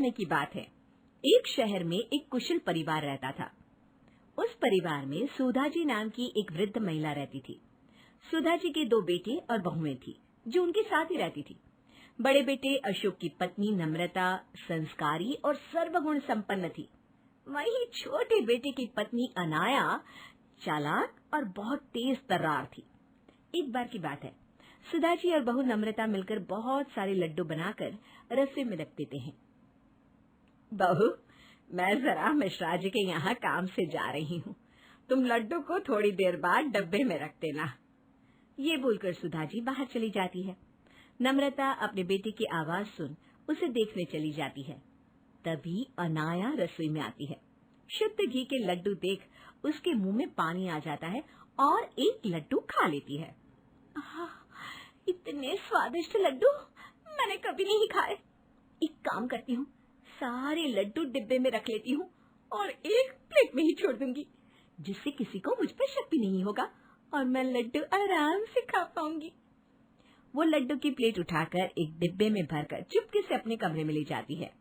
समय की बात है। एक शहर में एक कुशल परिवार रहता था। उस परिवार में सुधा जी नाम की एक वृद्ध महिला रहती थी। सुधा जी के 2 बेटे और बहुएं थी जो उनके साथ ही रहती थी। बड़े बेटे अशोक की पत्नी नम्रता संस्कारी और सर्वगुण संपन्न थी। वहीं छोटे बेटे की पत्नी अनाया चालाक और बहुत तेज तर्रार थी। एक बार की बात है, सुधा जी और बहू नम्रता मिलकर बहुत सारे लड्डू बनाकर रसोई में रख देते हैं। बहू, मैं जरा मिश्रा जी के यहाँ काम से जा रही हूँ, तुम लड्डू को थोड़ी देर बाद डब्बे में रख देना। ये बोलकर सुधा जी बाहर चली जाती है। नम्रता अपने बेटे की आवाज सुन उसे देखने चली जाती है। तभी अनाया रसोई में आती है। शुद्ध घी के लड्डू देख उसके मुंह में पानी आ जाता है और एक लड्डू खा लेती है। इतने स्वादिष्ट लड्डू मैंने कभी नहीं खाए। एक काम करती हूँ, सारे लड्डू डिब्बे में रख लेती हूँ और एक प्लेट में ही छोड़ दूंगी, जिससे किसी को मुझ पर शक भी नहीं होगा और मैं लड्डू आराम से खा पाऊंगी। वो लड्डू की प्लेट उठाकर एक डिब्बे में भरकर चुपके से अपने कमरे में ले जाती है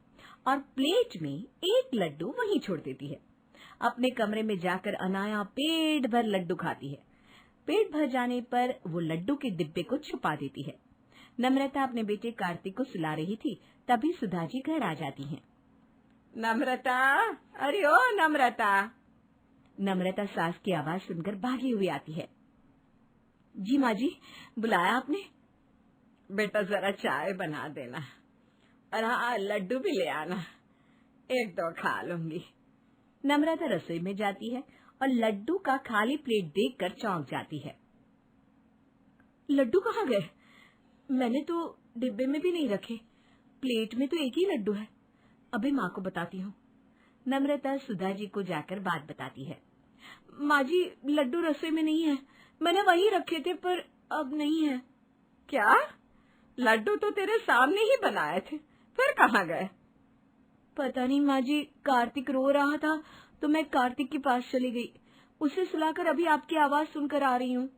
और प्लेट में एक लड्डू वहीं छोड़ देती है। अपने कमरे में जाकर अनाया पेट भर लड्डू खाती है। पेट भर जाने पर वो लड्डू के डिब्बे को छुपा देती है। नम्रता अपने बेटे कार्तिक को सुला रही थी, तभी सुधा जी घर आ जाती हैं। नम्रता, अरे ओ नम्रता। नम्रता सास की आवाज सुनकर भागी हुई आती है। जी माँ जी, बुलाया आपने? बेटा जरा चाय बना देना और हाँ, लड्डू भी ले आना, 1-2 खा लूंगी। नम्रता रसोई में जाती है और लड्डू का खाली प्लेट देखकर चौंक जाती है। लड्डू कहाँ गए? मैंने तो डिब्बे में भी नहीं रखे, प्लेट में तो एक ही लड्डू है। अभी माँ को बताती हूँ। नम्रता सुधा जी को जाकर बात बताती है। माँ जी, लड्डू रसोई में नहीं है, मैंने वहीं रखे थे पर अब नहीं है। क्या? लड्डू तो तेरे सामने ही बनाए थे, फिर कहाँ गए? पता नहीं माँ जी, कार्तिक रो रहा था तो मैं कार्तिक के पास चली गई, उसे सुलाकर अभी आपकी आवाज सुनकर आ रही हूँ।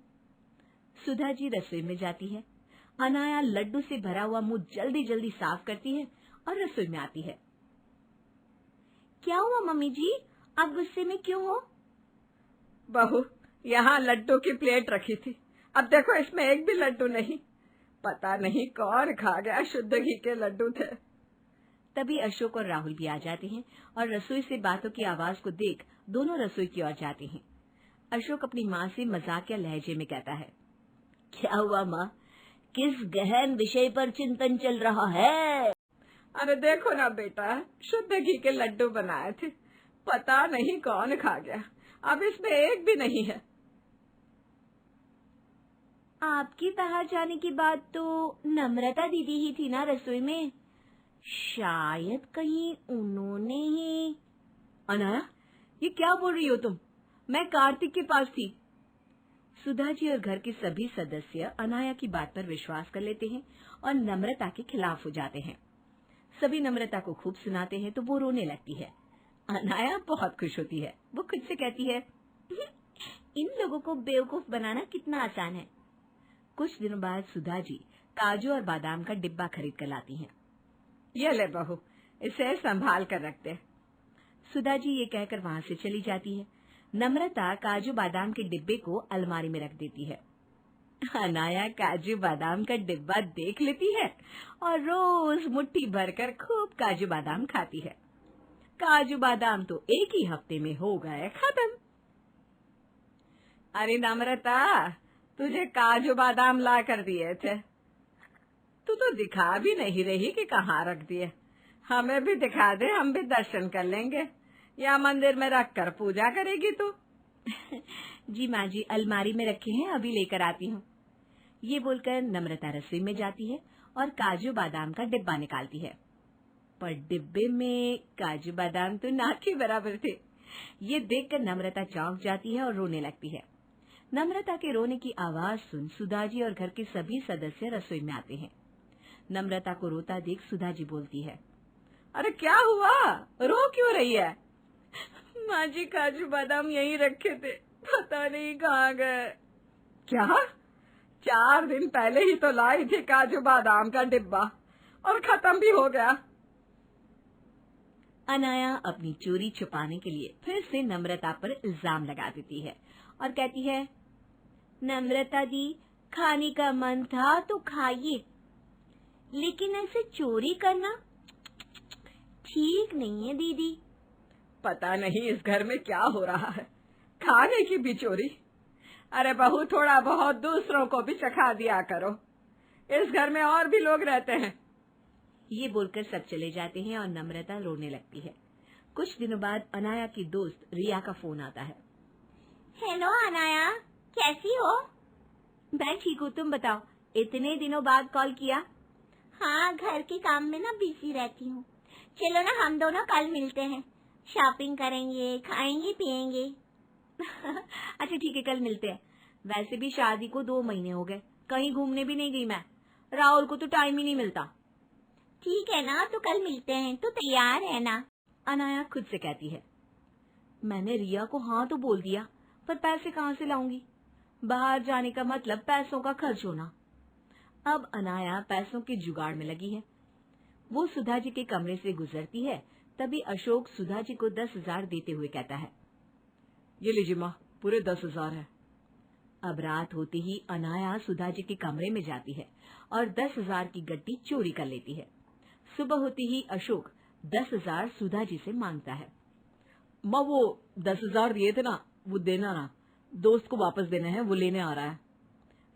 सुधा जी रसोई में जाती है। अनाया लड्डू से भरा हुआ मुंह जल्दी जल्दी साफ करती है और रसोई में आती है। क्या हुआ मम्मी जी, आप गुस्से में क्यों हो? बहू, यहाँ लड्डू की प्लेट रखी थी, अब देखो इसमें एक भी लड्डू नहीं। पता नहीं कौन खा गया, शुद्ध घी के लड्डू थे। तभी अशोक और राहुल भी आ जाते हैं और रसोई से बातों की आवाज को देख दोनों रसोई की ओर जाते हैं। अशोक अपनी माँ से मजाकिया लहजे में कहता है। क्या हुआ माँ, किस गहन विषय पर चिंतन चल रहा है? अरे देखो ना बेटा, शुद्ध घी के लड्डू बनाए थे, पता नहीं कौन खा गया, अब इसमें एक भी नहीं है। आपकी बाहर जाने की बात तो नम्रता दीदी ही थी ना रसोई में, शायद कहीं उन्होंने ही। अनाया, ये क्या बोल रही हो तुम? मैं कार्तिक के पास थी। सुधा जी और घर के सभी सदस्य अनाया की बात पर विश्वास कर लेते हैं और नम्रता के खिलाफ हो जाते हैं। सभी नम्रता को खूब सुनाते हैं तो वो रोने लगती है। अनाया बहुत खुश होती है। वो खुद से कहती है, इन लोगों को बेवकूफ बनाना कितना आसान है। कुछ दिनों बाद सुधा जी काजू और बादाम का डिब्बा खरीद कर लाती हैं। ये ले बहू, इसे संभाल कर रखते। सुधा जी ये कहकर वहाँ से चली जाती है। नम्रता काजू बादाम के डिब्बे को अलमारी में रख देती है। अनाया काजू बादाम का डिब्बा देख लेती है और रोज मुट्ठी भरकर खूब काजू बादाम खाती है। काजू बादाम तो एक ही हफ्ते में हो गए खत्म। अरे नम्रता, तुझे काजू बादाम ला कर दिए थे, तू तो दिखा भी नहीं रही कि कहाँ रख दिए। हमें भी दिखा दे, हम भी दर्शन कर लेंगे, या मंदिर में रख कर पूजा करेगी तू? जी माँ जी, अलमारी में रखे हैं, अभी लेकर आती हूँ। ये बोलकर नम्रता रसोई में जाती है और काजू बादाम का डिब्बा निकालती है, पर डिब्बे में काजू बादाम तो ना के बराबर थे। ये देखकर नम्रता चौंक जाती है और रोने लगती है। नम्रता के रोने की आवाज सुन सुधा जी और घर के सभी सदस्य रसोई में आते हैं। नम्रता को रोता देख सुधा जी बोलती है, अरे क्या हुआ, रो क्यों रही है? माँ जी, काजू बादाम यहीं रखे थे, पता नहीं कहाँ गए। क्या? 4 दिन पहले ही तो लाई थी काजू बादाम का डिब्बा और खत्म भी हो गया। अनाया अपनी चोरी छुपाने के लिए फिर से नम्रता पर इल्जाम लगा देती है और कहती है, नम्रता दी, खाने का मन था तो खाइए, लेकिन ऐसे चोरी करना ठीक नहीं है दीदी। पता नहीं इस घर में क्या हो रहा है, खाने की भी चोरी। अरे बहू, थोड़ा बहुत दूसरों को भी चखा दिया करो, इस घर में और भी लोग रहते हैं। ये बोलकर सब चले जाते हैं और नम्रता रोने लगती है। कुछ दिनों बाद अनाया की दोस्त रिया का फोन आता है। हेलो अनाया, कैसी हो? मैं ठीक हूँ, तुम बताओ, इतने दिनों बाद कॉल किया। हाँ, घर के काम में ना बिजी रहती हूँ। चलो ना हम दोनों कल मिलते हैं, शॉपिंग करेंगे, खाएंगे पिएंगे। अच्छा ठीक है, कल मिलते हैं। वैसे भी शादी को 2 महीने हो गए, कहीं घूमने भी नहीं गई मैं। राहुल को तो टाइम ही नहीं मिलता। ठीक है ना, तो कल मिलते हैं, तो तैयार है ना? अनाया खुद से कहती है। मैंने रिया को हाँ तो बोल दिया, पर पैसे कहाँ से लाऊंगी? बाहर जाने का मतलब पैसों का खर्च होना। अब अनाया पैसों के जुगाड़ में लगी है। वो सुधा जी के कमरे से गुजरती है, तभी अशोक सुधा जी को 10,000 देते हुए कहता है, ये लीजिए माँ, पूरे 10,000 है। अब रात होते ही अनाया सुधा जी के कमरे में जाती है और 10,000 की गड्डी चोरी कर लेती है। सुबह होते ही अशोक 10,000 सुधा जी से मांगता है। माँ, वो 10,000 दिए थे ना, वो देना ना, दोस्त को वापस देने हैं, वो लेने आ रहा है।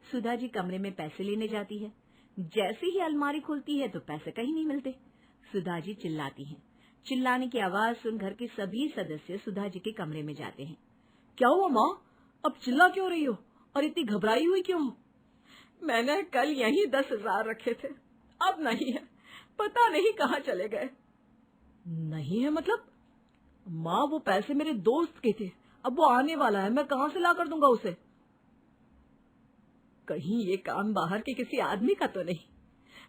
सुधा जी कमरे में पैसे लेने जाती है। जैसे ही अलमारी खुलती है तो पैसे कहीं नहीं मिलते। सुधा जी चिल्लाती हैं। चिल्लाने की आवाज सुन घर के सभी सदस्य सुधा जी के कमरे में जाते हैं। क्या हुआ माँ, अब चिल्ला क्यों रही हो और इतनी घबराई हुई क्यों हो? मैंने कल यहीं 10,000 रखे थे, अब नहीं है, पता नहीं कहाँ चले गए। नहीं है मतलब? माँ, वो पैसे मेरे दोस्त के थे, अब वो आने वाला है, मैं कहाँ से ला कर दूंगा उसे? कहीं ये काम बाहर के किसी आदमी का तो नहीं,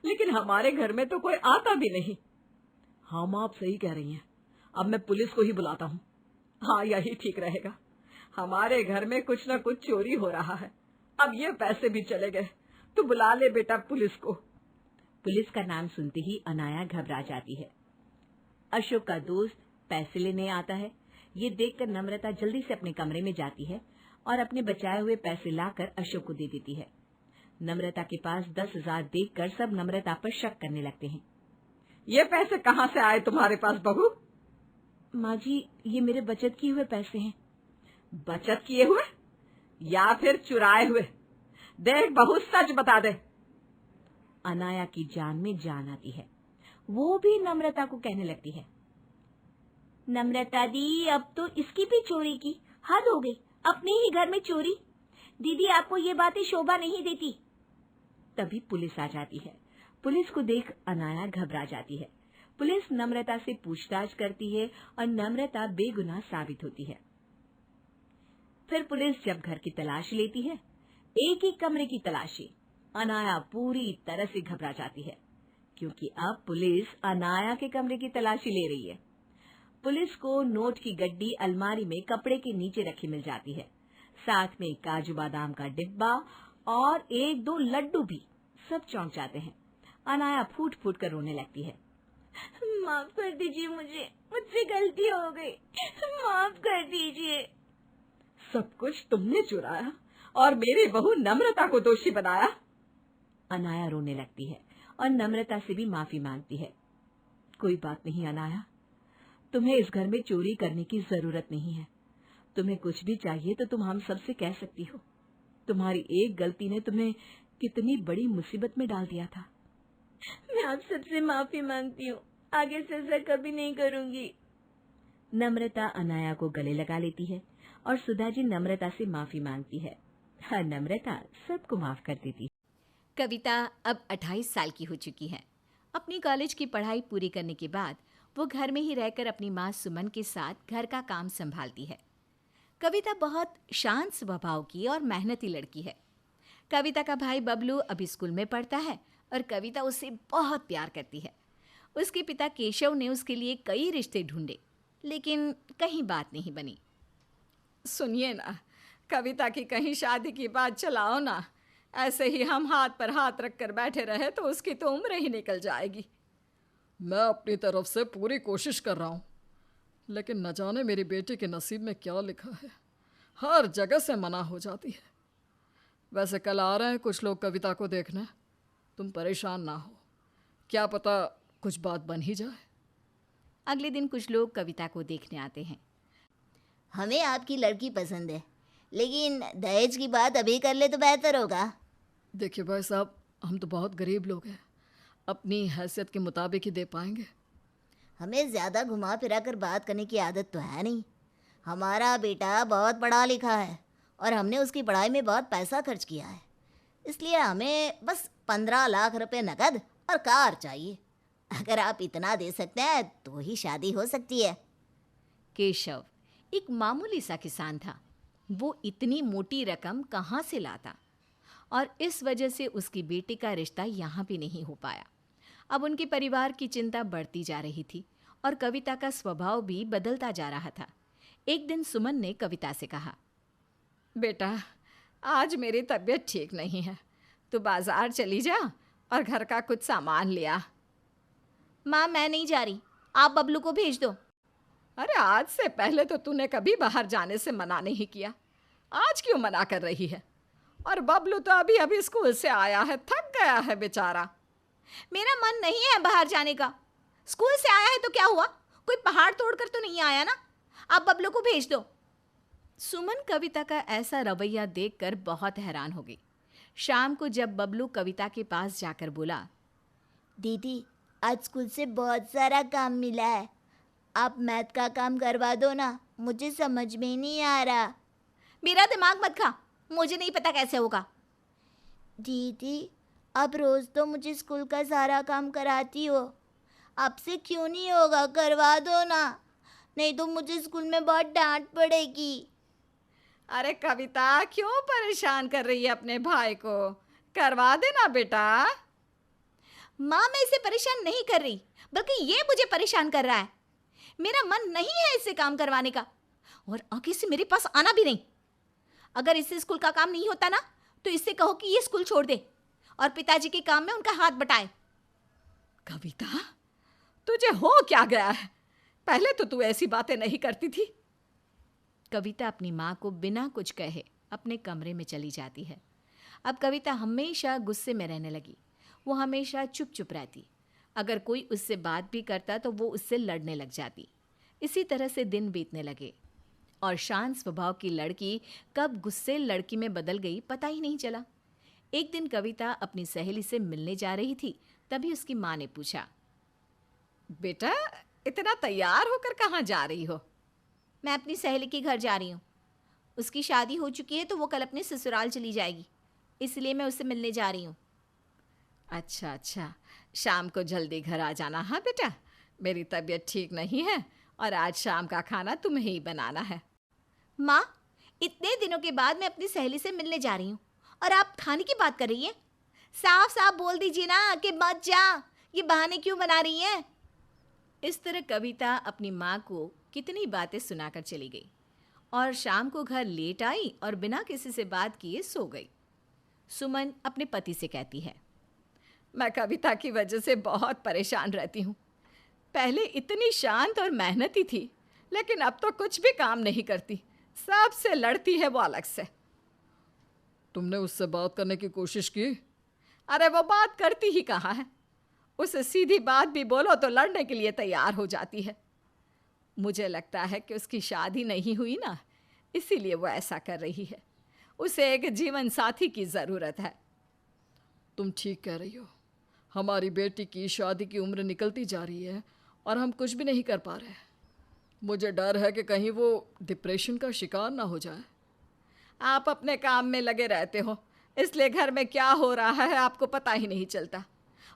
लेकिन हमारे घर में तो कोई आता भी नहीं। हाँ माँ, आप सही कह रही हैं, अब मैं पुलिस को ही बुलाता हूँ। हाँ, यही ठीक रहेगा, हमारे घर में कुछ न कुछ चोरी हो रहा है। अब ये पैसे भी चले गए, तो बुला ले बेटा पुलिस को। पुलिस का नाम सुनते ही अनाया घबरा जाती है। अशोक का दोस्त पैसे लेने आता है। ये देखकर नम्रता जल्दी से अपने कमरे में जाती है और अपने बचाए हुए पैसे लाकर अशोक को दे देती है। नम्रता के पास 10,000 देखकर सब नम्रता पर शक करने लगते हैं। ये पैसे कहाँ से आए तुम्हारे पास बहू? माँ जी, ये मेरे बचत किए हुए पैसे हैं। बचत किए हुए या फिर चुराए हुए? देख बहू, सच बता दे। अनाया की जान में जान आती है। वो भी नम्रता को कहने लगती है, नम्रता दी, अब तो इसकी भी चोरी की हद हो गई, अपने ही घर में चोरी। दीदी, आपको ये बातें शोभा नहीं देती। तभी पुलिस आ जाती है। पुलिस को देख अनाया घबरा जाती है। पुलिस नम्रता से पूछताछ करती है और नम्रता बेगुनाह साबित होती है। फिर पुलिस जब घर की तलाशी लेती है, एक एक कमरे की तलाशी, अनाया पूरी तरह से घबरा जाती है, क्योंकि अब पुलिस अनाया के कमरे की तलाशी ले रही है। पुलिस को नोट की गड्डी अलमारी में कपड़े के नीचे रखी मिल जाती है, साथ में काजू बादाम का डिब्बा और 1-2 लड्डू भी। सब चौंक जाते हैं। अनाया फूट फूट कर रोने लगती है। माफ कर दीजिए, मुझसे गलती हो गई, माफ कर दीजिए। सब कुछ तुमने चुराया और मेरी बहू नम्रता को दोषी बनाया। अनाया रोने लगती है और नम्रता से भी माफी मांगती है। कोई बात नहीं अनाया, तुम्हें इस घर में चोरी करने की जरूरत नहीं है। तुम्हें कुछ भी चाहिए तो तुम हम सबसे कह सकती हो। तुम्हारी एक गलती ने तुम्हें कितनी बड़ी मुसीबत में डाल दिया था। मैं आप सबसे माफी मांगती हूँ, आगे से ऐसा कभी नहीं करूंगी। नम्रता अनाया को गले लगा लेती है और सुधा जी नम्रता से माफी मांगती है। हाँ, नम्रता सबको माफ कर देती है। कविता अब 28 साल की हो चुकी है। अपनी कॉलेज की पढ़ाई पूरी करने के बाद वो घर में ही रहकर अपनी माँ सुमन के साथ घर का काम संभालती है। कविता बहुत शांत स्वभाव की और मेहनती लड़की है। कविता का भाई बबलू अभी स्कूल में पढ़ता है और कविता उससे बहुत प्यार करती है। उसके पिता केशव ने उसके लिए कई रिश्ते ढूंढे, लेकिन कहीं बात नहीं बनी। सुनिए ना, कविता की कहीं शादी की बात चलाओ ना। ऐसे ही हम हाथ पर हाथ रख कर बैठे रहे तो उसकी तो उम्र ही निकल जाएगी। मैं अपनी तरफ से पूरी कोशिश कर रहा हूँ, लेकिन न जाने मेरी बेटी के नसीब में क्या लिखा है, हर जगह से मना हो जाती है। वैसे कल आ रहे हैं कुछ लोग कविता को देखने, तुम परेशान ना हो, क्या पता कुछ बात बन ही जाए। अगले दिन कुछ लोग कविता को देखने आते हैं। हमें आपकी लड़की पसंद है, लेकिन दहेज की बात अभी कर ले तो बेहतर होगा। देखिए भाई साहब, हम तो बहुत गरीब लोग हैं, अपनी हैसियत के मुताबिक ही दे पाएंगे। हमें ज़्यादा घुमा फिरा कर बात करने की आदत तो है नहीं। हमारा बेटा बहुत पढ़ा लिखा है और हमने उसकी पढ़ाई में बहुत पैसा खर्च किया है, इसलिए हमें बस 15 लाख रुपए नकद और कार चाहिए। अगर आप इतना दे सकते हैं तो ही शादी हो सकती है। केशव एक मामूली सा किसान था। वो इतनी मोटी रकम कहाँ से लाता, और इस वजह से उसकी बेटी का रिश्ता यहाँ भी नहीं हो पाया। अब उनके परिवार की चिंता बढ़ती जा रही थी और कविता का स्वभाव भी बदलता जा रहा था। एक दिन सुमन ने कविता से कहा, बेटा आज मेरी तबीयत ठीक नहीं है, तू बाजार चली जा और घर का कुछ सामान ले आ। माँ मैं नहीं जा रही, आप बबलू को भेज दो। अरे आज से पहले तो तूने कभी बाहर जाने से मना नहीं किया, आज क्यों मना कर रही है? और बबलू तो अभी अभी स्कूल से आया है, थक गया है बेचारा। मेरा मन नहीं है बाहर जाने का। स्कूल से आया है तो क्या हुआ, कोई पहाड़ तोड़कर तो नहीं आया ना। आप बबलू को भेज दो। सुमन कविता का ऐसा रवैया देखकर बहुत हैरान हो गई। शाम को जब बबलू कविता के पास जाकर बोला, दीदी आज स्कूल से बहुत सारा काम मिला है, आप मैथ का काम करवा दो ना, मुझे समझ में नहीं आ रहा। मेरा दिमाग मत खा, मुझे नहीं पता कैसे होगा। दीदी आप रोज़ तो मुझे स्कूल का सारा काम कराती हो, आपसे क्यों नहीं होगा, करवा दो ना, नहीं तो मुझे स्कूल में बहुत डांट पड़ेगी। अरे कविता क्यों परेशान कर रही है अपने भाई को, करवा देना बेटा। माँ मैं इसे परेशान नहीं कर रही, बल्कि ये मुझे परेशान कर रहा है। मेरा मन नहीं है इससे काम करवाने का, और आगे से मेरे पास आना भी नहीं। अगर इससे स्कूल का काम नहीं होता ना तो इससे कहो कि ये स्कूल छोड़ दे और पिताजी के काम में उनका हाथ बटाए। कविता तुझे हो क्या गया है, पहले तो तू ऐसी बातें नहीं करती थी। कविता अपनी माँ को बिना कुछ कहे अपने कमरे में चली जाती है। अब कविता हमेशा गुस्से में रहने लगी। वो हमेशा चुप चुप रहती। अगर कोई उससे बात भी करता तो वो उससे लड़ने लग जाती। इसी तरह से दिन बीतने लगे और शांत स्वभाव की लड़की कब गुस्सेल लड़की में बदल गई पता ही नहीं चला। एक दिन कविता अपनी सहेली से मिलने जा रही थी, तभी उसकी माँ ने पूछा, बेटा इतना तैयार होकर कहाँ जा रही हो? मैं अपनी सहेली के घर जा रही हूँ। उसकी शादी हो चुकी है तो वो कल अपने ससुराल चली जाएगी, इसलिए मैं उससे मिलने जा रही हूँ। अच्छा अच्छा, शाम को जल्दी घर आ जाना। हाँ बेटा, मेरी तबीयत ठीक नहीं है और आज शाम का खाना तुम्हें ही बनाना है। माँ इतने दिनों के बाद मैं अपनी सहेली से मिलने जा रही हूँ और आप खाने की बात कर रही हैं। साफ साफ बोल दीजिए ना कि मत जा, ये बहाने क्यों बना रही हैं? इस तरह कविता अपनी माँ को कितनी बातें सुनाकर चली गई और शाम को घर लेट आई और बिना किसी से बात किए सो गई। सुमन अपने पति से कहती है, मैं कविता की वजह से बहुत परेशान रहती हूँ। पहले इतनी शांत और मेहनती थी, लेकिन अब तो कुछ भी काम नहीं करती, सबसे लड़ती है वो अलग से। तुमने उससे बात करने की कोशिश की? अरे वो बात करती ही कहाँ है, उसे सीधी बात भी बोलो तो लड़ने के लिए तैयार हो जाती है। मुझे लगता है कि उसकी शादी नहीं हुई ना, इसीलिए वो ऐसा कर रही है। उसे एक जीवन साथी की ज़रूरत है। तुम ठीक कह रही हो, हमारी बेटी की शादी की उम्र निकलती जा रही है और हम कुछ भी नहीं कर पा रहे। मुझे डर है कि कहीं वो डिप्रेशन का शिकार ना हो जाए। आप अपने काम में लगे रहते हो, इसलिए घर में क्या हो रहा है आपको पता ही नहीं चलता।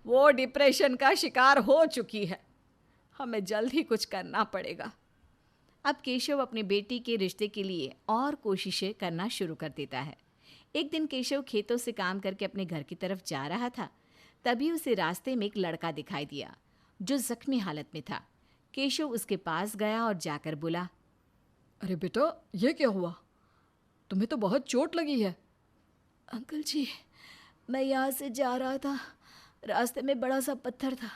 वो डिप्रेशन का शिकार हो चुकी है, हमें जल्द ही कुछ करना पड़ेगा। अब केशव अपनी बेटी के रिश्ते के लिए और कोशिशें करना शुरू कर देता है। एक दिन केशव खेतों से काम करके अपने घर की तरफ जा रहा था, तभी उसे रास्ते में एक लड़का दिखाई दिया जो जख्मी हालत में था। केशव उसके पास गया और जाकर बोला, अरे बेटा ये क्या हुआ, तुम्हें तो बहुत चोट लगी है। अंकल जी मैं यहाँ से जा रहा था, रास्ते में बड़ा सा पत्थर था,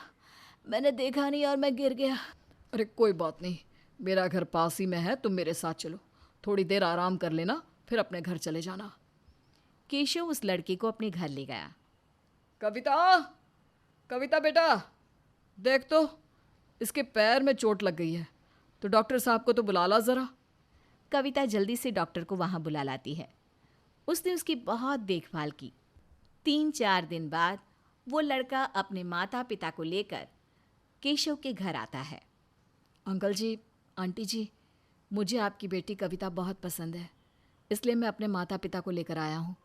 मैंने देखा नहीं और मैं गिर गया। अरे कोई बात नहीं, मेरा घर पास ही में है, तुम मेरे साथ चलो, थोड़ी देर आराम कर लेना, फिर अपने घर चले जाना। केशव उस लड़के को अपने घर ले गया। कविता, कविता बेटा, देख तो इसके पैर में चोट लग गई है, तो डॉक्टर साहब को तो बुला ला ज़रा। कविता जल्दी से डॉक्टर को वहां बुला लाती है। उसने उसकी बहुत देखभाल की। 3-4 दिन बाद वो लड़का अपने माता पिता को लेकर केशव के घर आता है। अंकल जी, आंटी जी, मुझे आपकी बेटी कविता बहुत पसंद है, इसलिए मैं अपने माता पिता को लेकर आया हूँ।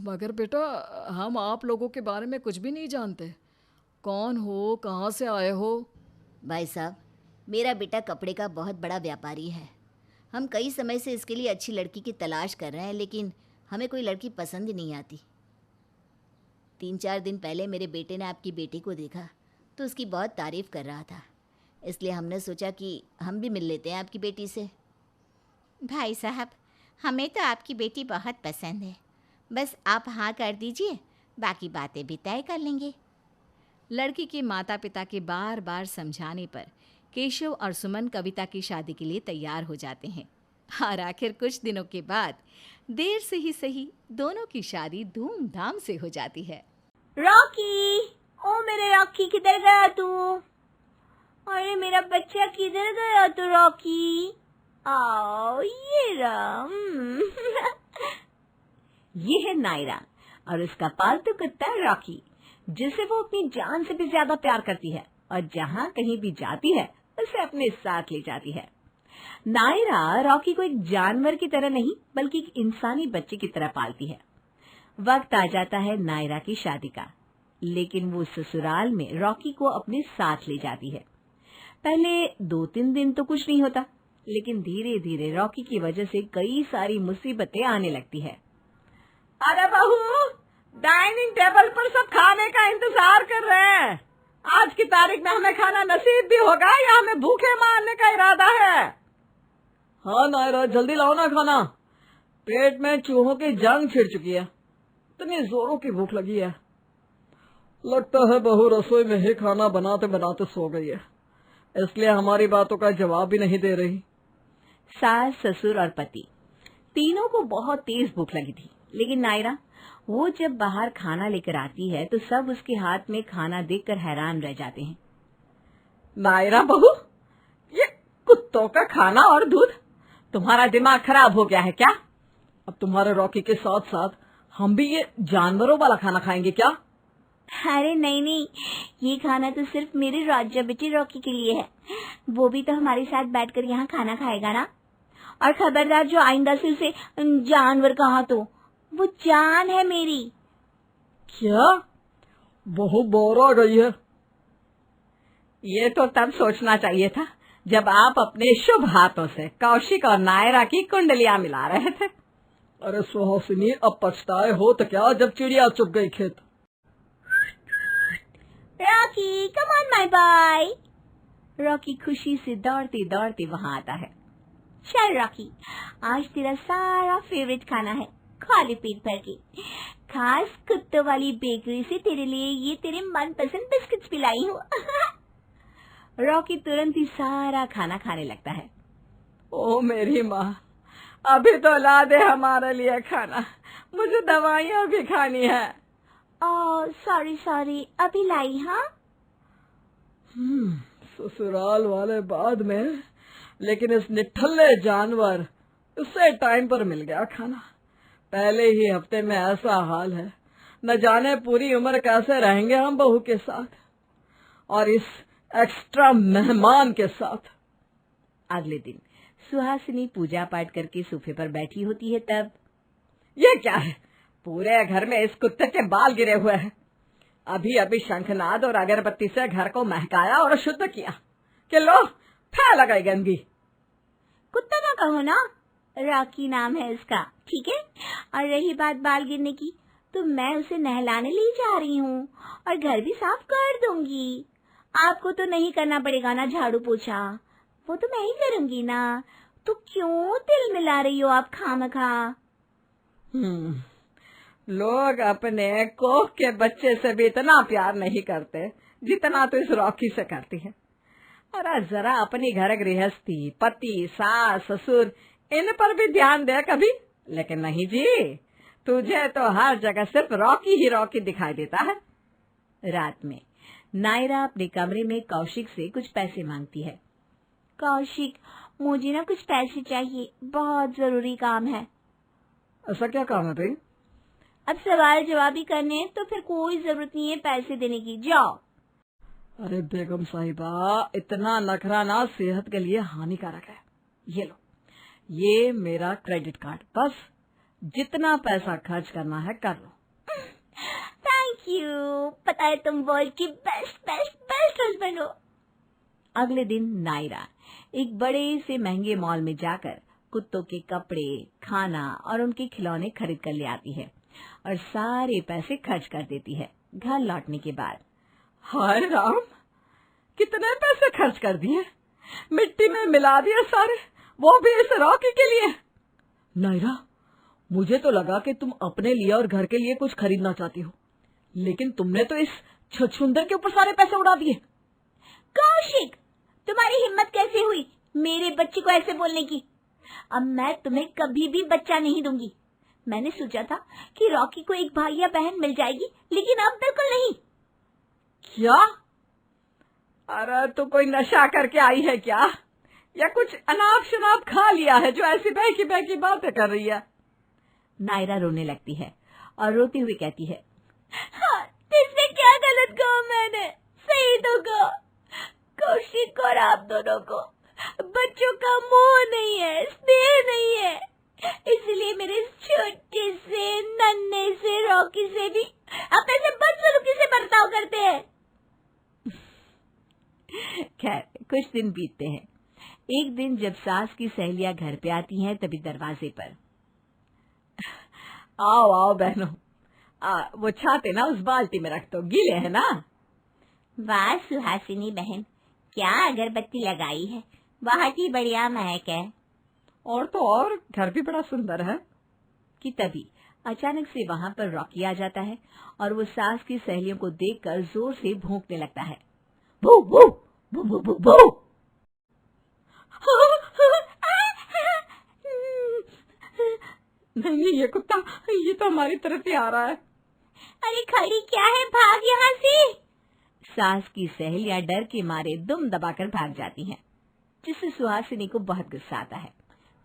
मगर बेटा, हम आप लोगों के बारे में कुछ भी नहीं जानते। कौन हो, कहाँ से आए हो? भाई साहब, मेरा बेटा कपड़े का बहुत बड़ा व्यापारी है। हम कई समय से इसके लिए अच्छी लड़की की तलाश कर रहे हैं, लेकिन हमें कोई लड़की पसंद ही नहीं आती। 3-4 दिन पहले मेरे बेटे ने आपकी बेटी को देखा तो उसकी बहुत तारीफ कर रहा था, इसलिए हमने सोचा कि हम भी मिल लेते हैं आपकी बेटी से। भाई साहब, हमें तो आपकी बेटी बहुत पसंद है, बस आप हाँ कर दीजिए, बाकी बातें भी तय कर लेंगे। लड़की के माता पिता के बार बार समझाने पर केशव और सुमन कविता की शादी के लिए तैयार हो जाते हैं और आखिर कुछ दिनों के बाद देर से ही सही दोनों की शादी धूमधाम से हो जाती है। रॉकी, ओ मेरे रॉकी, किधर गया तू? अरे मेरा बच्चा किधर गया तू रॉकी? आओ, ये राम। ये है नायरा और उसका पालतू कुत्ता रॉकी, जिसे वो अपनी जान से भी ज्यादा प्यार करती है और जहाँ कहीं भी जाती है उसे अपने साथ ले जाती है। नायरा रॉकी को एक जानवर की तरह नहीं बल्कि एक इंसानी बच्चे की तरह पालती है। वक्त आ जाता है नायरा की शादी का, लेकिन वो ससुराल में रॉकी को अपने साथ ले जाती है। पहले 2-3 दिन तो कुछ नहीं होता, लेकिन धीरे धीरे रॉकी की वजह से कई सारी मुसीबतें आने लगती है। अरे बहू, डाइनिंग टेबल पर सब खाने का इंतजार कर रहे हैं। आज की तारीख में हमें खाना नसीब भी होगा या हमें भूखे मारने का इरादा है? हाँ नायरा, जल्दी लाओ ना खाना, पेट में चूहों की जंग छिड़ चुकी है, इतनी जोरों की भूख लगी है। लगता है बहू रसोई में ही खाना बनाते बनाते सो गई है, इसलिए हमारी बातों का जवाब भी नहीं दे रही। सास, ससुर और पति तीनों को बहुत तेज भूख लगी थी, लेकिन नायरा, वो जब बाहर खाना लेकर आती है तो सब उसके हाथ में खाना देखकर हैरान रह जाते हैं। नायरा बहू, ये कुत्तों का खाना और दूध, तुम्हारा दिमाग खराब हो गया है क्या? अब तुम्हारे रॉकी के साथ साथ हम भी ये जानवरों वाला खाना खाएंगे क्या? अरे नहीं नहीं, ये खाना तो सिर्फ मेरे राजा बेटे रॉकी के लिए है। वो भी तो हमारे साथ बैठकर यहाँ खाना खाएगा ना। और खबरदार, जो आइंदा से उसे जानवर कहा तो वो जान है मेरी। क्या? बहू बोर हो गई है। ये तो तब सोचना चाहिए था जब आप अपने शुभ हाथों से कौशिक और नायरा की कुंडलियां मिला रहे थे। अरे सुहासिनी, अब पछताए हो तो क्या जब चिड़िया चुग गई खेत। Rocky, come on my boy. Rocky खुशी से दौड़ते दौड़ते वहाँ आता है। चल रॉकी, आज तेरा सारा फेवरेट खाना है, खा ले पेट भर के। खास कुत्तों वाली बेकरी से तेरे लिए ये तेरे मनपसंद बिस्किट्स भी लाई हूँ। रॉकी तुरंत ही सारा खाना खाने लगता है। ओ मेरी माँ, अभी तो ला दे हमारे लिए खाना, मुझे दवाइयाँ भी खानी है। सॉरी सॉरी, अभी लाई। हाँ, ससुराल वाले बाद में, लेकिन इस निठल्ले जानवर, उससे टाइम पर मिल गया खाना। पहले ही हफ्ते में ऐसा हाल है, न जाने पूरी उम्र कैसे रहेंगे हम बहू के साथ और इस एक्स्ट्रा मेहमान के साथ। अगले दिन सुहासिनी पूजा पाठ करके सोफे पर बैठी होती है। तब ये क्या है? पूरे घर में इस कुत्ते के बाल गिरे हुए हैं। अभी अभी शंखनाद और अगरबत्ती से घर को महकाया और शुद्ध किया कि लो फैल गई गंदगी। कुत्ता ना कहो ना, रॉकी नाम है उसका, ठीक है। और रही बात बाल गिरने की, तो मैं उसे नहलाने ले जा रही हूँ और घर भी साफ कर दूंगी। आपको तो नहीं करना पड़ेगा ना झाड़ू पोछा, वो तो मैं ही करूंगी ना। तो क्यों दिल मिला रही हो आप खामखा? लोग अपने कोख के बच्चे से भी इतना प्यार नहीं करते जितना तो इस रॉकी से करती है। अरे जरा अपनी घर गृहस्थी, पति, सास, ससुर, इन पर भी ध्यान दे कभी। लेकिन नहीं जी, तुझे तो हर जगह सिर्फ रॉकी ही रॉकी दिखाई देता है। रात में नायरा अपने कमरे में कौशिक से कुछ पैसे मांगती है। कौशिक, मुझे ना कुछ पैसे चाहिए, बहुत जरूरी काम है। ऐसा क्या काम है भाई? अब सवाल जवाब ही करने हैं तो फिर कोई जरूरत नहीं है पैसे देने की, जाओ। अरे बेगम साहिबा, इतना नखरा ना सेहत के लिए हानिकारक है। ये लो, ये मेरा क्रेडिट कार्ड, बस जितना पैसा खर्च करना है कर लो। थैंक यू, पता है तुम वर्ल्ड की बेस्ट बेस्ट बेस्ट हस्बैंड हो। अगले दिन नायरा एक बड़े से महंगे मॉल में जाकर कुत्तों के कपड़े, खाना और उनके खिलौने खरीद कर ले आती है और सारे पैसे खर्च कर देती है। घर लौटने के बाद हाय राम, कितने पैसे खर्च कर दिए, मिट्टी में मिला दिए सारे, वो भी इस रॉकी के लिए। नायरा, मुझे तो लगा कि तुम अपने लिए और घर के लिए कुछ खरीदना चाहती हो, लेकिन तुमने तो इस छछूंदर के ऊपर सारे पैसे उड़ा दिए। कौशिक, तुम्हारी हिम्मत कैसे हुई मेरे बच्चे को ऐसे बोलने की? अब मैं तुम्हें कभी भी बच्चा नहीं दूंगी। मैंने सोचा था कि रॉकी को एक भाई या बहन मिल जाएगी, लेकिन अब बिल्कुल नहीं। क्या? अरे तू कोई नशा करके आई है क्या, या कुछ अनाप शनाप खा लिया है जो ऐसी बहकी बातें कर रही है? नायरा रोने लगती है और रोती हुई कहती है, हाँ, तुझसे क्या गलत कहा मैंने? सही तो कहा। कौशिक और आप दोनों को बच्चों का मोह नहीं है, स्नेह नहीं है, इसलिए मेरे छोटे से नन्हे से रॉकी से भी अपने से बदसलूकी से बर्ताव करते हैं। खैर, कुछ दिन बीतते हैं। एक दिन जब सास की सहेलियां घर पे आती हैं, तभी दरवाजे पर, आओ आओ बहनों, वो छाते ना उस बाल्टी में रख दो, गीले है ना। वाह सुहासिनी बहन, क्या अगरबत्ती लगाई है, बहुत ही बढ़िया महक है। और तो और घर भी बड़ा सुंदर है। कि तभी अचानक से वहाँ पर रॉकी आ जाता है और वो सास की सहेलियों को देखकर जोर से भौंकने लगता है। भू भू भू भू भू भू। नहीं, ये कुत्ता ये तो हमारी तरफ ही आ रहा है। अरे खड़ी क्या है, भाग यहाँ से। सास की सहेलियां डर के मारे दुम दबाकर भाग जाती हैं, जिससे सुहासिनी को बहुत गुस्सा आता है।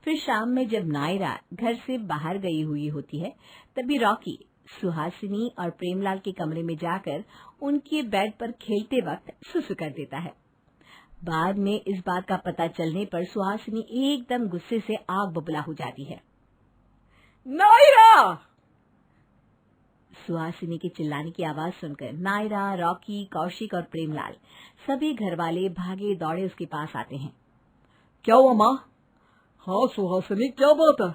फिर शाम में जब नायरा घर से बाहर गई हुई होती है, तभी रॉकी सुहासिनी और प्रेमलाल के कमरे में जाकर उनके बेड पर खेलते वक्त सुसु कर देता है। बाद में इस बात का पता चलने पर सुहासिनी एकदम गुस्से से आग बबूला हो जाती है। नायरा! सुहासिनी के चिल्लाने की आवाज सुनकर नायरा, रॉकी, कौशिक और प्रेमलाल सभी घरवाले भागे दौड़े उसके पास आते हैं। क्या हुआ माँ? हाँ सुहासिनी, क्या बात है?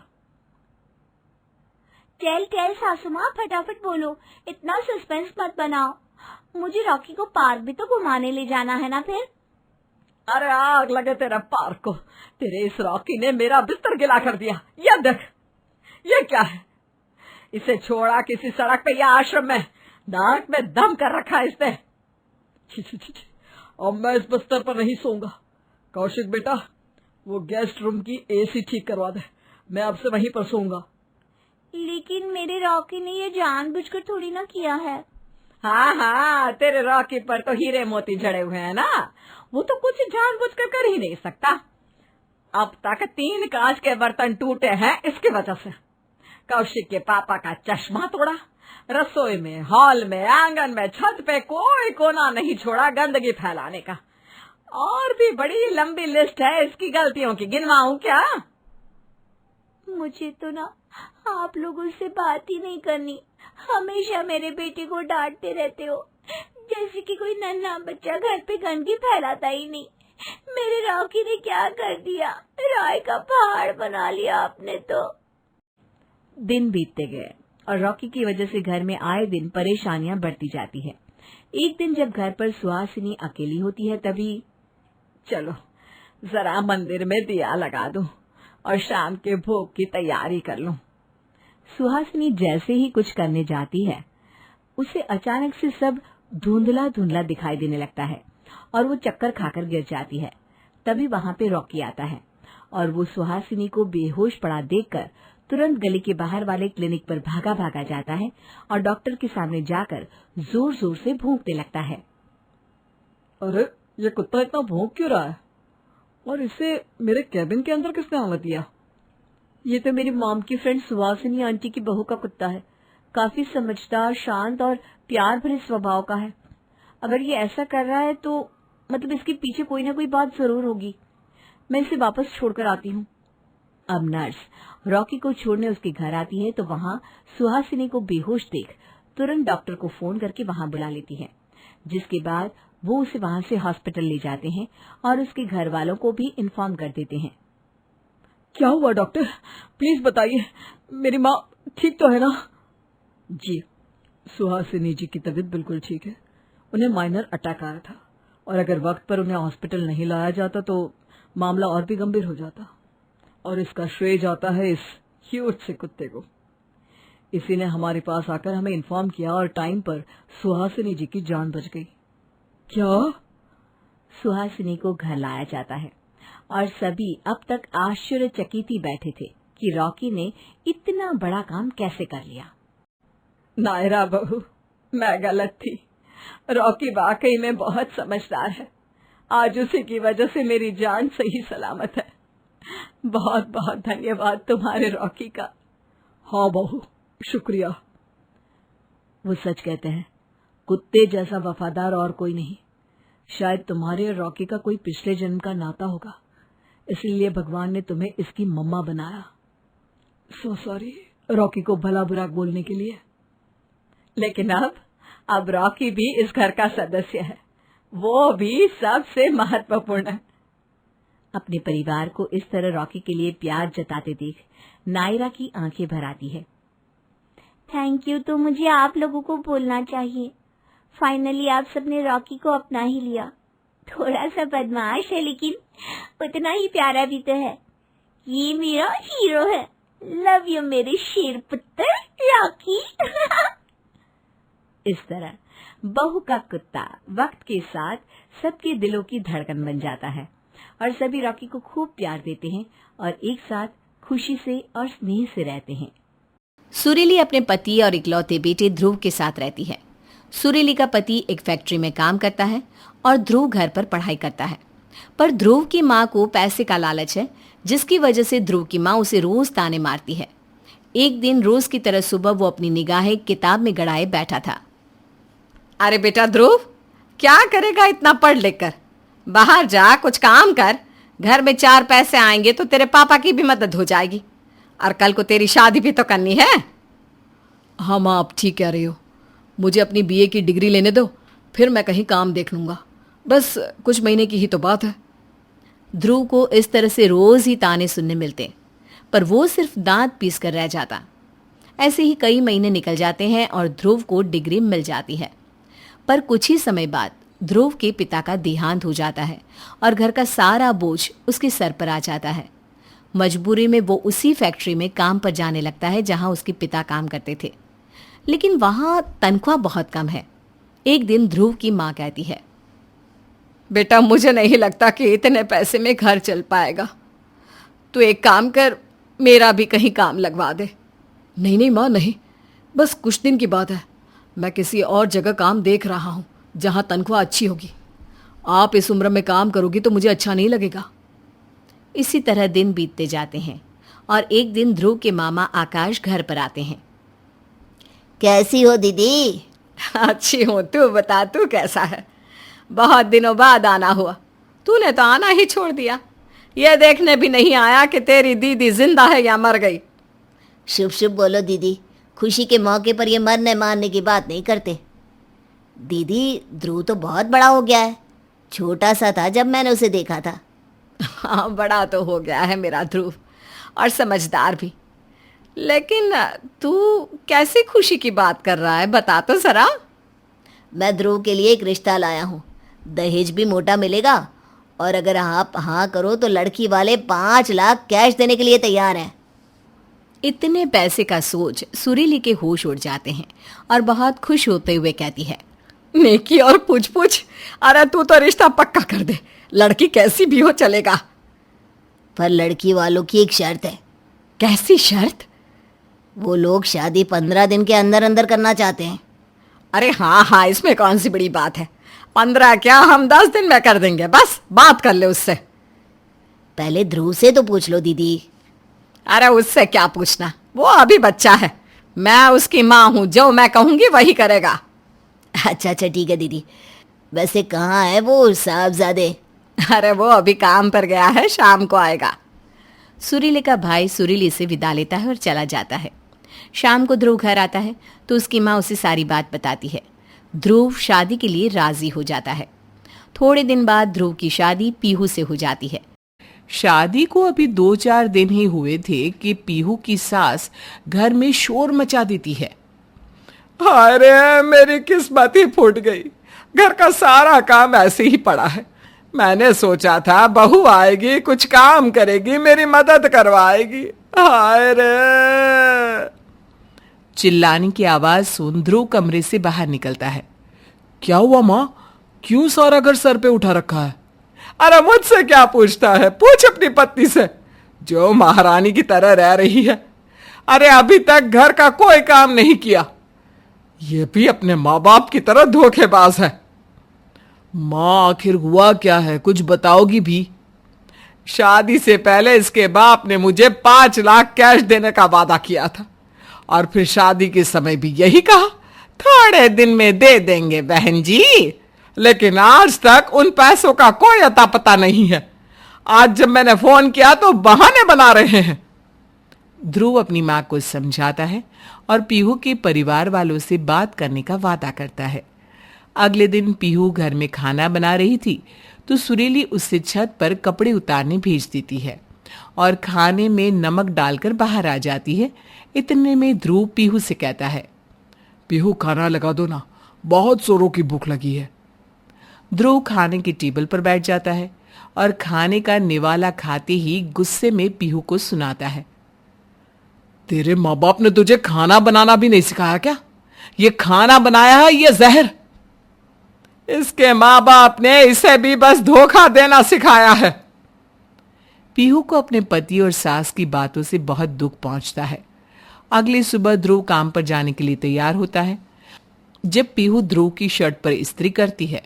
टेल सासू माँ, फटाफट बोलो, इतना सस्पेंस मत बनाओ। मुझे रॉकी को पार्क भी तो घुमाने ले जाना है ना फिर। अरे आग लगे तेरा पार्क को, तेरे इस रॉकी ने मेरा बिस्तर गिला कर दिया। ये देख, ये क्या है? इसे छोड़ा किसी सड़क पे या आश्रम में, नाक में दम कर रखा है इसने। छी छी छी, अब मैं इस बिस्तर पर नहीं सोऊंगा। कौशिक बेटा, वो गेस्ट रूम की एसी ठीक करवा दे, मैं अब से वहीं पर सोऊंगा। लेकिन मेरे रॉकी ने ये जानबूझकर थोड़ी ना किया है। हाँ, तेरे रॉकी पर तो हीरे मोती जड़े हुए हैं ना, वो तो कुछ जानबूझकर कर ही नहीं सकता। अब तक 3 कांच के बर्तन टूटे हैं इसकी वजह से। कौशिक के पापा का चश्मा तोड़ा, रसोई में, हॉल में, आंगन में, छत पे कोई कोना नहीं छोड़ा गंदगी फैलाने का। और भी बड़ी लंबी लिस्ट है इसकी गलतियों की, गिनवाऊं क्या? मुझे तो ना आप लोगों से बात ही नहीं करनी, हमेशा मेरे बेटे को डांटते रहते हो, जैसे कि कोई नन्हा बच्चा घर पे गंदगी फैलाता ही नहीं। मेरे रॉकी ने क्या कर दिया, राय का पहाड़ बना लिया आपने तो। दिन बीतते गए और रॉकी की वजह से घर में आए दिन परेशानियां बढ़ती जाती है। एक दिन जब घर पर सुहासिनी अकेली होती है, तभी चलो जरा मंदिर में दिया लगा दूं और शाम के भोग की तैयारी कर लूं। सुहासिनी जैसे ही कुछ करने जाती है, उसे अचानक से सब धुंधला धुंधला दिखाई देने लगता है और वो चक्कर खाकर गिर जाती है। तभी वहां पे रॉकी आता है और वो सुहासिनी को बेहोश पड़ा देखकर तुरंत गली के बाहर वाले क्लिनिक पर भागा जाता है और डॉक्टर के सामने जाकर जोर जोर से भौंकने लगता है। अरे ये कुत्ता इतना भौंक क्यों रहा है? और इसे मेरे कैबिन के अंदर किसने आने दिया? ये तो मेरी मॉम की फ्रेंड सुहासिनी आंटी की बहू का कुत्ता है। काफी समझदार, शांत और प्यार भरे स्वभाव का है। अगर ये ऐसा कर रहा है तो मतलब इसके पीछे कोई ना कोई बात जरूर होगी। मैं इसे वापस छोड़कर आती हूँ। अब नर्स रॉकी को छोड़ने उसके घर आती है तो वहाँ सुहासिनी को बेहोश देख तुरंत डॉक्टर को फोन करके वहाँ बुला लेती है, जिसके बाद वो उसे वहाँ से हॉस्पिटल ले जाते हैं और उसके घर वालों को भी इन्फॉर्म कर देते हैं। क्या हुआ डॉक्टर? प्लीज बताइए, मेरी माँ ठीक तो है ना? जी, सुहासिनी जी की तबीयत बिल्कुल ठीक है। उन्हें माइनर अटैक आया था और अगर वक्त पर उन्हें हॉस्पिटल नहीं लाया जाता तो मामला और भी गंभीर हो जाता, और इसका श्रेय जाता है इस क्यूट से कुत्ते को। इसी ने हमारे पास आकर हमें इन्फॉर्म किया और टाइम पर सुहासिनी जी की जान बच गई। क्या? सुहासिनी को घर लाया जाता है और सभी अब तक आश्चर्यचकित ही बैठे थे कि रॉकी ने इतना बड़ा काम कैसे कर लिया। नायरा बहू, मैं गलत थी। रॉकी वाकई में बहुत समझदार है। आज उसी की वजह से मेरी जान सही सलामत है। बहुत बहुत धन्यवाद तुम्हारे रॉकी का। हाँ बहू, शुक्रिया। वो सच कहते हैं, कुत्ते जैसा वफादार और कोई नहीं। शायद तुम्हारे और रॉकी का कोई पिछले जन्म का नाता होगा, इसलिए भगवान ने तुम्हें इसकी मम्मा बनाया। सो सॉरी रॉकी को भला बुरा बोलने के लिए। लेकिन अब रॉकी भी इस घर का सदस्य है, वो भी सबसे महत्वपूर्ण है। अपने परिवार को इस तरह रॉकी के लिए प्यार जताते देख नायरा की आंखें भर आती है। थैंक यू तो मुझे आप लोगों को बोलना चाहिए। फाइनली आप सबने रॉकी को अपना ही लिया। थोड़ा सा बदमाश है लेकिन उतना ही प्यारा भी तो है। ये मेरा हीरो है। लव यू मेरे शेर पुत्र रॉकी। इस तरह बहू का कुत्ता वक्त के साथ सबके दिलों की धड़कन बन जाता है और सभी रॉकी को खूब प्यार देते हैं और एक साथ खुशी से और स्नेह से रहते हैं। सुरीली अपने पति और इकलौते बेटे ध्रुव के साथ रहती है। सुरीली का पति एक फैक्ट्री में काम करता है और ध्रुव घर पर पढ़ाई करता है। पर ध्रुव की माँ को पैसे का लालच है, जिसकी वजह से ध्रुव की माँ उसे रोज ताने मारती है। एक दिन रोज की तरह सुबह वो अपनी निगाहें किताब में गड़ाए बैठा था। अरे बेटा ध्रुव, क्या करेगा इतना पढ़ लिख कर? बाहर जा, कुछ काम कर। घर में 4 पैसे आएंगे तो तेरे पापा की भी मदद हो जाएगी, और कल को तेरी शादी भी तो करनी है। हाँ माँ, आप ठीक कह रही हो। मुझे अपनी बीए की डिग्री लेने दो, फिर मैं कहीं काम देख लूंगा। बस कुछ महीने की ही तो बात है। ध्रुव को इस तरह से रोज ही ताने सुनने मिलते, पर वो सिर्फ दांत पीस कर रह जाता। ऐसे ही कई महीने निकल जाते हैं और ध्रुव को डिग्री मिल जाती है। पर कुछ ही समय बाद ध्रुव के पिता का देहांत हो जाता है और घर का सारा बोझ उसके सर पर आ जाता है। मजबूरी में वो उसी फैक्ट्री में काम पर जाने लगता है जहां उसके पिता काम करते थे, लेकिन वहां तनख्वाह बहुत कम है। एक दिन ध्रुव की माँ कहती है, बेटा मुझे नहीं लगता कि इतने पैसे में घर चल पाएगा। तू एक काम कर, मेरा भी कहीं काम लगवा दे। नहीं नहीं माँ, नहीं, बस कुछ दिन की बात है। मैं किसी और जगह काम देख रहा हूँ जहाँ तनख्वाह अच्छी होगी। आप इस उम्र में काम करोगी तो मुझे अच्छा नहीं लगेगा। इसी तरह दिन बीतते जाते हैं और एक दिन ध्रुव के मामा आकाश घर पर आते हैं। कैसी हो दीदी? अच्छी हूँ, तू बता, तू कैसा है? बहुत दिनों बाद आना हुआ। तूने तो आना ही छोड़ दिया। यह देखने भी नहीं आया कि तेरी दीदी जिंदा है या मर गई। शुभ शुभ बोलो दीदी। खुशी के मौके पर ये मरने मारने की बात नहीं करते। दीदी, ध्रुव तो बहुत बड़ा हो गया है। छोटा सा था जब मैंने उसे देखा था। हाँ, बड़ा तो हो गया है मेरा ध्रुव, और समझदार भी। लेकिन तू कैसी खुशी की बात कर रहा है, बता तो जरा। मैं ध्रुव के लिए एक रिश्ता लाया हूँ। दहेज भी मोटा मिलेगा, और अगर आप हाँ करो तो लड़की वाले 5 लाख कैश देने के लिए तैयार हैं। इतने पैसे का सोच सुरीली के होश उड़ जाते हैं और बहुत खुश होते हुए कहती है, नेकी और पूछ पूछ। अरे तू तो रिश्ता पक्का कर दे, लड़की कैसी भी हो चलेगा। पर लड़की वालों की एक शर्त है। कैसी शर्त? वो लोग शादी 15 दिन के अंदर अंदर करना चाहते हैं। अरे हाँ हाँ, इसमें कौन सी बड़ी बात है। 15 क्या, हम 10 दिन में कर देंगे, बस बात कर ले उससे। पहले ध्रुव से तो पूछ लो दीदी। अरे उससे क्या पूछना, वो अभी बच्चा है। मैं उसकी माँ हूँ, जो मैं कहूँगी वही करेगा। अच्छा ठीक है दीदी। वैसे कहाँ है वो साहबजादे? अरे वो अभी काम पर गया है, शाम को आएगा। सुरीले का भाई सुरीली से विदा लेता है और चला जाता है। शाम को ध्रुव घर आता है तो उसकी माँ उसे सारी बात बताती है। ध्रुव शादी के लिए राजी हो जाता है। थोड़े दिन बाद ध्रुव की शादी पीहू से हो जाती है। शादी को अभी 2-4 दिन ही हुए थे कि पीहू की सास घर में शोर मचा देती है। अरे मेरी किस्मत ही फूट गई, घर का सारा काम ऐसे ही पड़ा है। मैंने सोचा था बहू आएगी, कुछ काम करेगी, मेरी मदद करवाएगी। हाय रे! चिल्लाने की आवाज सुन ध्रुव कमरे से बाहर निकलता है। क्या हुआ माँ, क्यों सारा घर सर पे उठा रखा है? अरे मुझसे क्या पूछता है, पूछ अपनी पत्नी से जो महारानी की तरह रह रही है। अरे अभी तक घर का कोई काम नहीं किया, ये भी अपने माँ बाप की तरह धोखेबाज है। माँ आखिर हुआ क्या है, कुछ बताओगी भी? शादी से पहले इसके बाप ने मुझे 5 लाख कैश देने का वादा किया था और फिर शादी के समय भी यही कहा थोड़े दिन में दे देंगे बहन जी, लेकिन आज तक उन पैसों का कोई अता पता नहीं है। आज जब मैंने फोन किया तो बहाने बना रहे हैं। ध्रुव अपनी माँ को समझाता है और पीहू के परिवार वालों से बात करने का वादा करता है। अगले दिन पीहू घर में खाना बना रही थी तो सुरीली उससे छत पर कपड़े उतारने भेज देती है और खाने में नमक डालकर बाहर आ जाती है। इतने में ध्रुव पीहू से कहता है, पीहू खाना लगा दो ना, बहुत जोरों की भूख लगी है। ध्रुव खाने की टेबल पर बैठ जाता है और खाने का निवाला खाते ही गुस्से में पीहू को सुनाता है, तेरे माँ बाप ने तुझे खाना बनाना भी नहीं सिखाया क्या? ये खाना बनाया है ये जहर। इसके माँ बाप ने इसे भी बस धोखा देना सिखाया है। पीहू को अपने पति और सास की बातों से बहुत दुख पहुंचता है। अगली सुबह ध्रुव काम पर जाने के लिए तैयार होता है। जब पीहू ध्रुव की शर्ट पर इस्त्री करती है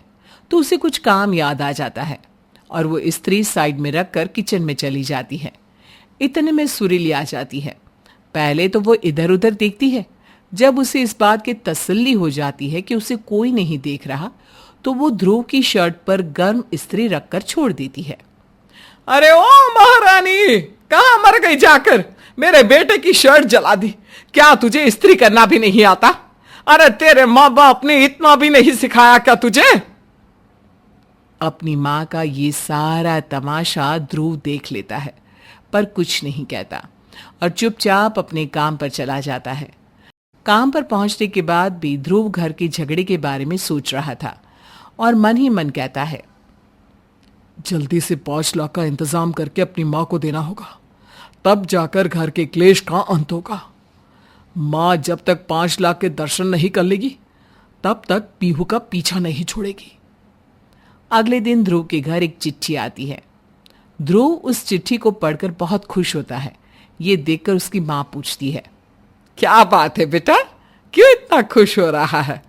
तो उसे कुछ काम याद आ जाता है और वो इस्त्री साइड में रखकर किचन में चली जाती है। इतने में सुरीली आ जाती है। पहले तो वो इधर उधर देखती है। जब उसे इस बात की तसल्ली हो जाती है कि उसे कोई नहीं देख रहा तो वो ध्रुव की शर्ट पर गर्म इस्त्री रखकर छोड़ देती है। अरे ओ महारानी, कहां मर गई जाकर? मेरे बेटे की शर्ट जला दी। क्या तुझे इस्त्री करना भी नहीं आता? अरे तेरे माँ बाप ने इतना भी नहीं सिखाया क्या तुझे? अपनी माँ का ये सारा तमाशा ध्रुव देख लेता है पर कुछ नहीं कहता और चुपचाप अपने काम पर चला जाता है। काम पर पहुंचने के बाद भी ध्रुव घर के झगड़े के बारे में सोच रहा था और मन ही मन कहता है, जल्दी से 5 लाख का इंतजाम करके अपनी माँ को देना होगा, तब जाकर घर के क्लेश का अंत होगा। माँ जब तक 5 लाख के दर्शन नहीं कर लेगी तब तक पीहू का पीछा नहीं छोड़ेगी। अगले दिन ध्रुव के घर एक चिट्ठी आती है। ध्रुव उस चिट्ठी को पढ़कर बहुत खुश होता है। ये देखकर उसकी माँ पूछती है, क्या बात है बेटा, क्यों इतना खुश हो रहा है?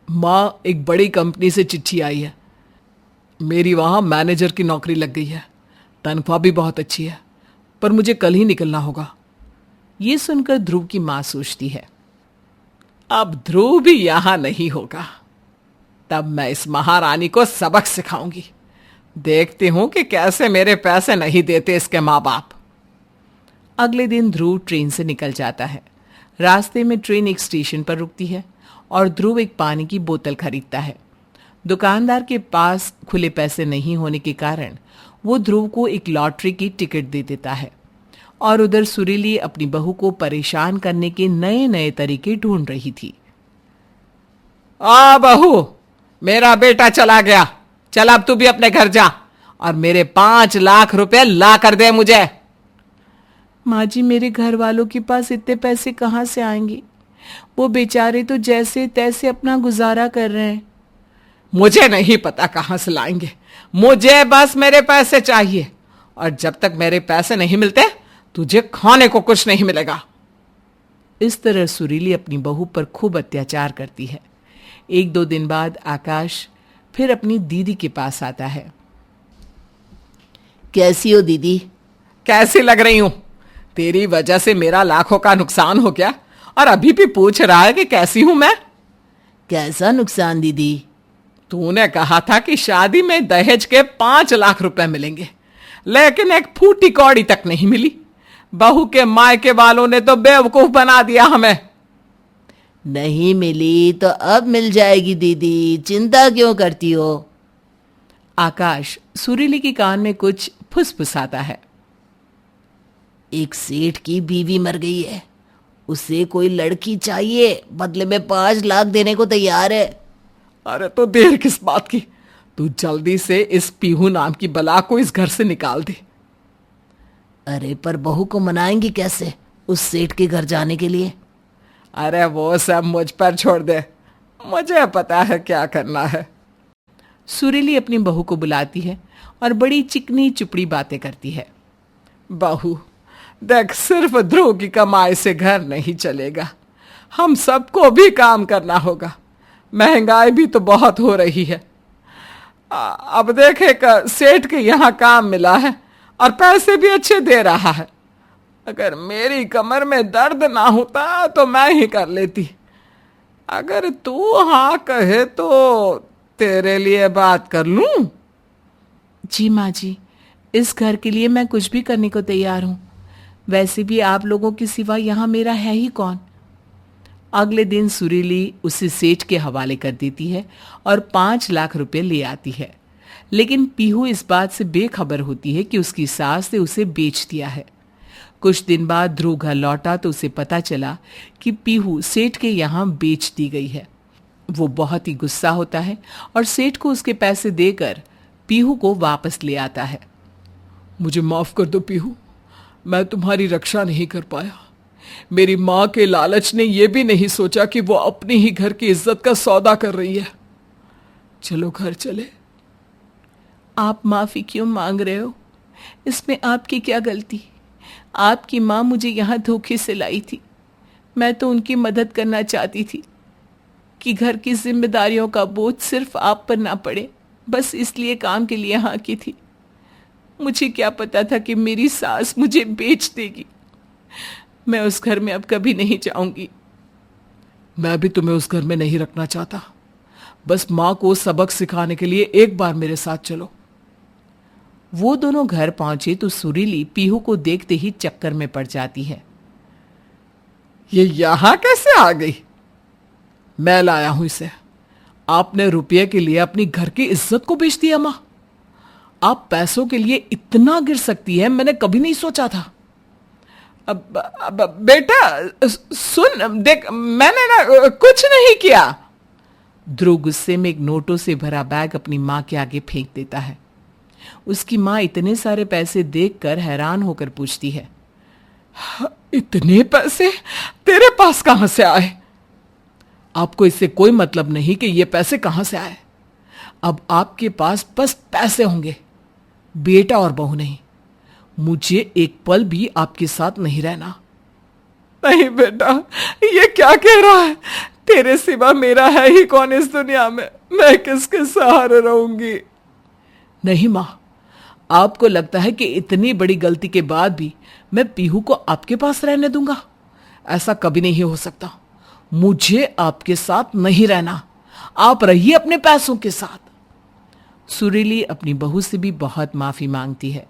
माँ, एक बड़ी कंपनी से चिट्ठी आई है। मेरी वहां मैनेजर की नौकरी लग गई है, तनख्वाह भी बहुत अच्छी है, पर मुझे कल ही निकलना होगा। ये सुनकर ध्रुव की माँ सोचती है, अब ध्रुव भी यहां नहीं होगा, तब मैं इस महारानी को सबक सिखाऊंगी। देखती हूं कि कैसे मेरे पैसे नहीं देते इसके माँ बाप। अगले दिन ध्रुव ट्रेन से निकल जाता है। रास्ते में ट्रेन एक स्टेशन पर रुकती है और ध्रुव एक पानी की बोतल खरीदता है। दुकानदार के पास खुले पैसे नहीं होने के कारण वो ध्रुव को एक लॉटरी की टिकट दे देता है और उधर सुरीली अपनी बहू को परेशान करने के नए नए तरीके ढूंढ रही थी। आ बहू, मेरा बेटा चला गया, चल अब तू भी अपने घर जा और मेरे 5 लाख रुपए ला कर दे मुझे। माँ जी, मेरे घर वालों के पास इतने पैसे कहाँ से आएंगे? वो बेचारे तो जैसे तैसे अपना गुजारा कर रहे हैं। मुझे नहीं पता कहां से लाएंगे, मुझे बस मेरे पैसे चाहिए, और जब तक मेरे पैसे नहीं मिलते तुझे खाने को कुछ नहीं मिलेगा। इस तरह सुरीली अपनी बहू पर खूब अत्याचार करती है। 1-2 दिन बाद आकाश फिर अपनी दीदी के पास आता है। कैसी हो दीदी? कैसी लग रही हूं? तेरी वजह से मेरा लाखों का नुकसान हो गया और अभी भी पूछ रहा है कि कैसी हूं मैं? कैसा नुकसान दीदी? तूने कहा था कि शादी में दहेज के 5 लाख रुपए मिलेंगे, लेकिन एक फूटी कौड़ी तक नहीं मिली। बहू के मायके वालों ने तो बेवकूफ बना दिया हमें। नहीं मिली तो अब मिल जाएगी दीदी, चिंता क्यों करती हो? आकाश सुरीली के कान में कुछ फुसफुसाता है। एक सेठ की बीवी मर गई है, उसे कोई लड़की चाहिए, बदले में 5 लाख देने को तैयार है। अरे तो देर किस बात की, तू जल्दी से इस पीहू नाम की बला को इस घर से निकाल दे। अरे पर बहू को मनाएंगी कैसे उस सेठ के घर जाने के लिए? अरे वो सब मुझ पर छोड़ दे, मुझे पता है क्या करना है। सुरीली अपनी बहू को बुलाती है और बड़ी चिकनी चुपड़ी बातें करती है। बहू देख, सिर्फ ध्रुव की कमाई से घर नहीं चलेगा, हम सबको भी काम करना होगा। महंगाई भी तो बहुत हो रही है। अब देखे सेठ के यहाँ काम मिला है और पैसे भी अच्छे दे रहा है। अगर मेरी कमर में दर्द ना होता तो मैं ही कर लेती। अगर तू हाँ कहे तो तेरे लिए बात कर लूं। जी माँ जी, इस घर के लिए मैं कुछ भी करने को तैयार हूं। वैसे भी आप लोगों के सिवा यहाँ मेरा है ही कौन। अगले दिन सुरीली उसे सेठ के हवाले कर देती है और 5 लाख रुपए ले आती है। लेकिन पीहू इस बात से बेखबर होती है कि उसकी सास ने उसे बेच दिया है। कुछ दिन बाद ध्रुव घर लौटा तो उसे पता चला कि पीहू सेठ के यहाँ बेच दी गई है। वो बहुत ही गुस्सा होता है और सेठ को उसके पैसे देकर पीहू को वापस ले आता है। मुझे माफ कर दो पीहू, मैं तुम्हारी रक्षा नहीं कर पाया। मेरी माँ के लालच ने यह भी नहीं सोचा कि वो अपनी ही घर की इज्जत का सौदा कर रही है। चलो घर चले। आप माफी क्यों मांग रहे हो? इसमें आपकी क्या गलती? आपकी माँ मुझे यहाँ धोखे से लाई थी। मैं तो उनकी मदद करना चाहती थी कि घर की जिम्मेदारियों का बोझ सिर्फ आप पर ना पड़े, बस इसलिए काम के लिए हाँ की थी। मुझे क्या पता था कि मेरी सास मुझे बेच देगी। मैं उस घर में अब कभी नहीं जाऊंगी। मैं भी तुम्हें उस घर में नहीं रखना चाहता। बस माँ को सबक सिखाने के लिए एक बार मेरे साथ चलो। वो दोनों घर पहुंचे तो सुरीली पीहू को देखते ही चक्कर में पड़ जाती है। ये यहां कैसे आ गई? मैं लाया हूं इसे। आपने रुपये के लिए अपनी घर की इज्जत को बेच दिया। माँ, आप पैसों के लिए इतना गिर सकती है, मैंने कभी नहीं सोचा था। अब बेटा सुन, देख मैंने ना कुछ नहीं किया। ध्रुव गुस्से में एक नोटों से भरा बैग अपनी माँ के आगे फेंक देता है। उसकी माँ इतने सारे पैसे देखकर हैरान होकर पूछती है, इतने पैसे तेरे पास कहां से आए? आपको इससे कोई मतलब नहीं कि ये पैसे कहां से आए। अब आपके पास बस पैसे होंगे, बेटा और बहू नहीं। मुझे एक पल भी आपके साथ नहीं रहना। नहीं बेटा, ये क्या कह रहा है? तेरे सिवा मेरा है ही कौन इस दुनिया में? मैं किसके सहारे रहूंगी? नहीं माँ, आपको लगता है कि इतनी बड़ी गलती के बाद भी मैं पीहू को आपके पास रहने दूंगा? ऐसा कभी नहीं हो सकता। मुझे आपके साथ नहीं रहना। आप रहिए अपने पैसों के साथ। सुरीली अपनी बहू से भी बहुत माफी मांगती है,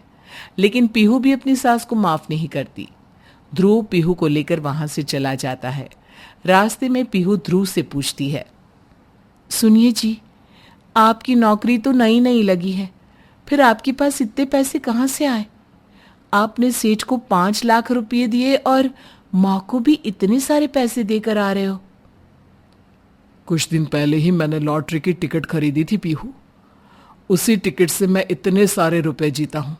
लेकिन पीहू भी अपनी सास को माफ नहीं करती। ध्रुव पीहू को लेकर वहां से चला जाता है। रास्ते में पीहू ध्रुव से पूछती है, सुनिए जी, आपकी नौकरी तो नई नई लगी है, फिर आपके पास इतने पैसे कहां से आए? आपने सेठ को 5 लाख रुपए दिए और माँ को भी इतने सारे पैसे देकर आ रहे हो। कुछ दिन पहले ही मैंने लॉटरी की टिकट खरीदी थी पीहू। उसी टिकट से मैं इतने सारे रुपए जीता हूं,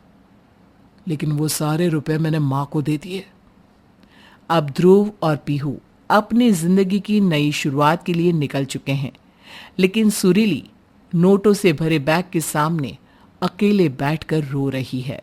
लेकिन वो सारे रुपए मैंने माँ को दे दिए। अब ध्रुव और पीहू अपनी जिंदगी की नई शुरुआत के लिए निकल चुके हैं, लेकिन सुरीली नोटों से भरे बैग के सामने अकेले बैठकर रो रही है।